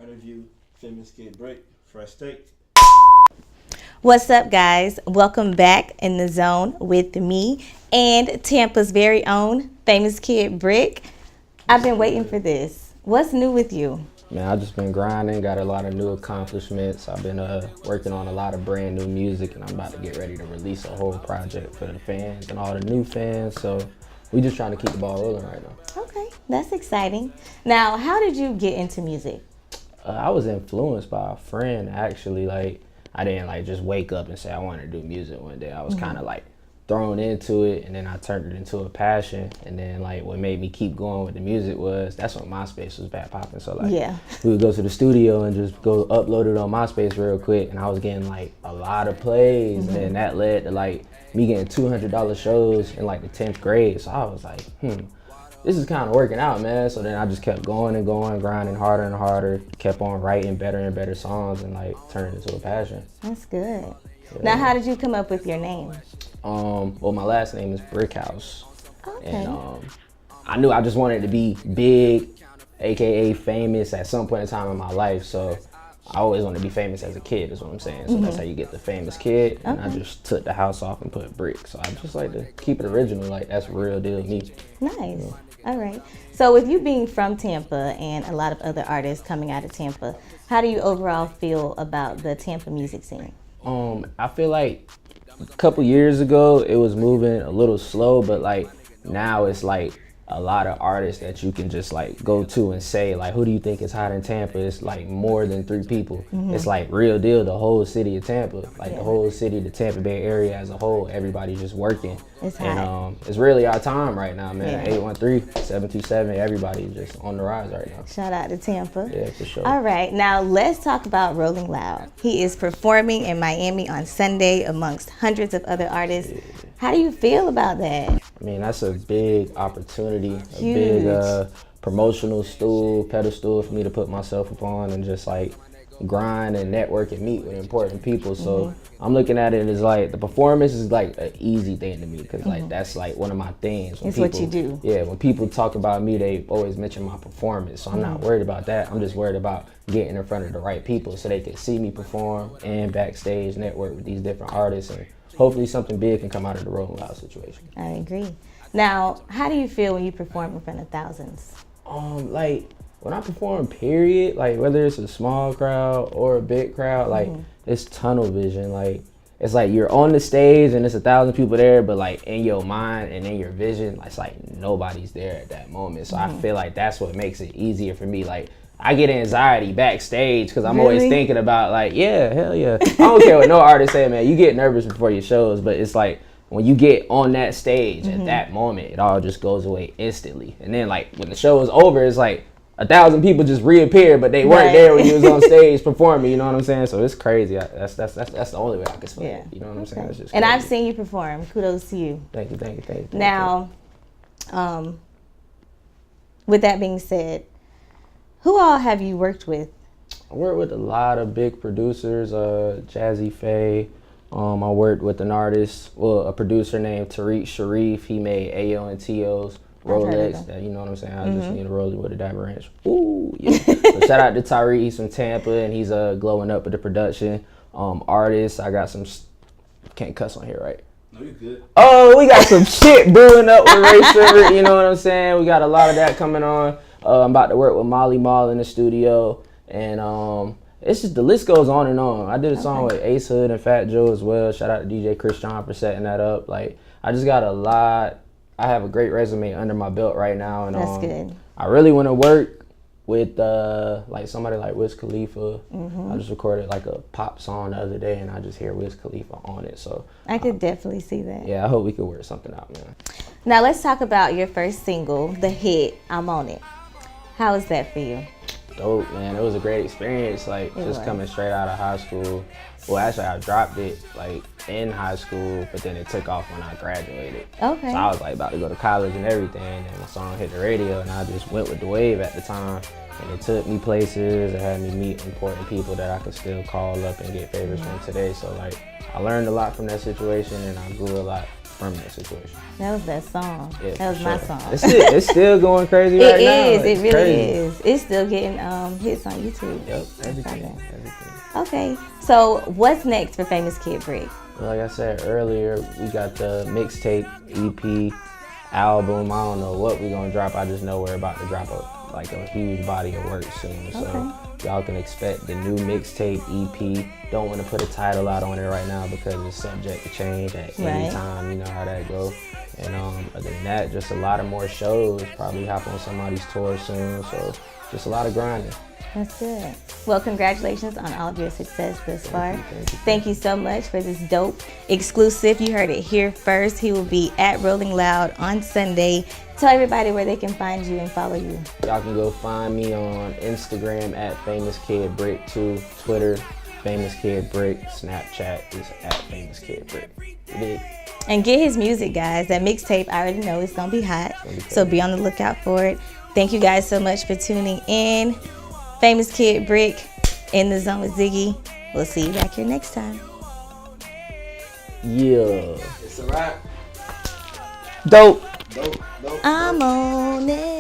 interview famous Kid Brick, Fresh Steak. What's up, guys? Welcome back in the zone with me and Tampa's very own famous Kid Brick. I've been waiting for this. What's new with you? Man, I just been grinding, got a lot of new accomplishments. I've been working on a lot of brand new music, and I'm about to get ready to release a whole project for the fans and all the new fans. So we just trying to keep the ball rolling right now. Okay, that's exciting. Now, how did you get into music? I was influenced by a friend, actually. Like, I didn't like just wake up and say I wanted to do music one day. I was kind of like thrown into it, and then I turned it into a passion. And then like what made me keep going with the music was that's when MySpace was back popping. So like we would go to the studio and just go upload it on MySpace real quick, and I was getting like a lot of plays, and then that led to like me getting $200 shows in like the 10th grade. So I was like, this is kind of working out, man. So then I just kept going and going, grinding harder and harder, kept on writing better and better songs, and like turned it into a passion. That's good. Yeah. Now, how did you come up with your name? Well, my last name is Brickhouse. Okay. And I knew I just wanted to be big, aka famous at some point in time in my life. So I always wanted to be famous as a kid, is what I'm saying. So that's how you get the famous kid. And I just took the house off and put Brick. So I just like to keep it original, like that's real deal me. Nice. Yeah. All right. So with you being from Tampa and a lot of other artists coming out of Tampa, how do you overall feel about the Tampa music scene? I feel like a couple years ago it was moving a little slow, but like now it's like a lot of artists that you can just like go to and say like, who do you think is hot in Tampa? It's like more than 3 people. It's like real deal, the whole city of Tampa, like the whole city, the Tampa Bay area as a whole, everybody's just working. It's and hot. It's really our time right now, man. 813-727, everybody's just on the rise right now. Shout out to Tampa. Yeah, for sure. All right, now let's talk about Rolling Loud. He is performing in Miami on Sunday amongst hundreds of other artists. Yeah. How do you feel about that? I mean, that's a big opportunity, Huge. A big promotional pedestal for me to put myself upon and just like grind and network and meet with important people. So I'm looking at it as like the performance is like an easy thing to me because like that's like one of my things. It's what you do. Yeah, when people talk about me, they always mention my performance. So I'm not worried about that. I'm just worried about getting in front of the right people so they can see me perform and backstage network with these different artists, and hopefully something big can come out of the Rolling Loud situation. I agree. Now, how do you feel when you perform in front of thousands? Like when I perform, period, like whether it's a small crowd or a big crowd, like it's tunnel vision. Like it's like you're on the stage and there's 1,000 people there, but like in your mind and in your vision, it's like nobody's there at that moment. So I feel like that's what makes it easier for me. Like I get anxiety backstage because I'm always thinking about like, yeah, hell yeah. I don't care what no artist say, man. You get nervous before your shows, but it's like when you get on that stage at that moment, it all just goes away instantly. And then like when the show is over, it's like 1,000 people just reappear, but they weren't there when you was on stage performing. You know what I'm saying? So it's crazy. That's the only way I can explain it. You know what I'm saying? It's just and crazy. I've seen you perform. Kudos to you. Thank you. Now, with that being said, who all have you worked with? I worked with a lot of big producers, Jazzy Faye. I worked with an artist, a producer named Tariq Sharif. He made Ayo and T.O.'s Rolex. You know what I'm saying? I just need a Rolex with a diamond ranch. Ooh, yeah. So shout out to Tariq. He's from Tampa, and he's glowing up with the production. Artists, I got some. Can't cuss on here, right? No, you're good. Oh, we got some shit brewing up with Ray Silver. You know what I'm saying? We got a lot of that coming on. I'm about to work with Molly Mall in the studio, and it's just the list goes on and on. I did a song with Ace Hood and Fat Joe as well. Shout out to DJ Chris John for setting that up. Like I just got a lot. I have a great resume under my belt right now, and that's good. I really want to work with like somebody like Wiz Khalifa. I just recorded like a pop song the other day, and I just hear Wiz Khalifa on it. So I could definitely see that. Yeah, I hope we could work something out, man. Now let's talk about your first single, the hit "I'm On It." How was that for you? Dope, man. It was a great experience. Like just coming straight out of high school. Well, actually, I dropped it like in high school, but then it took off when I graduated. Okay. So I was like about to go to college and everything, and the song hit the radio, and I just went with the wave at the time. And it took me places. It had me meet important people that I can still call up and get favors from today. So like, I learned a lot from that situation, and I grew a lot from that situation. That was that song. Yeah, That was for my sure. song. It's still going crazy right now. It is. It It's really crazy. is. It's still getting hits on YouTube. Yep, everything. Okay. So what's next for Famous Kid Brick? Like I said earlier, we got the mixtape, EP, album. I don't know what we're gonna drop. I just know we're about to drop a huge body of work soon. So y'all can expect the new mixtape, EP. Don't want to put a title out on it right now because it's subject to change at any time. You know how that goes. And other than that, just a lot of more shows. Probably hop on somebody's tour soon. So just a lot of grinding. That's good. Well, congratulations on all of your success thus far. Thank you so much for this dope exclusive. You heard it here first. He will be at Rolling Loud on Sunday. Tell everybody where they can find you and follow you. Y'all can go find me on Instagram at Famous Kid Brick 2, Twitter, Famous Kid Brick, Snapchat is at Famous Kid Brick. And get his music, guys. That mixtape, I already know it's going to be hot. So be on the lookout for it. Thank you guys so much for tuning in. Famous Kid Brick in the zone with Ziggy. We'll see you back here next time. Yeah. It's a wrap. Dope. Dope. I'm on it.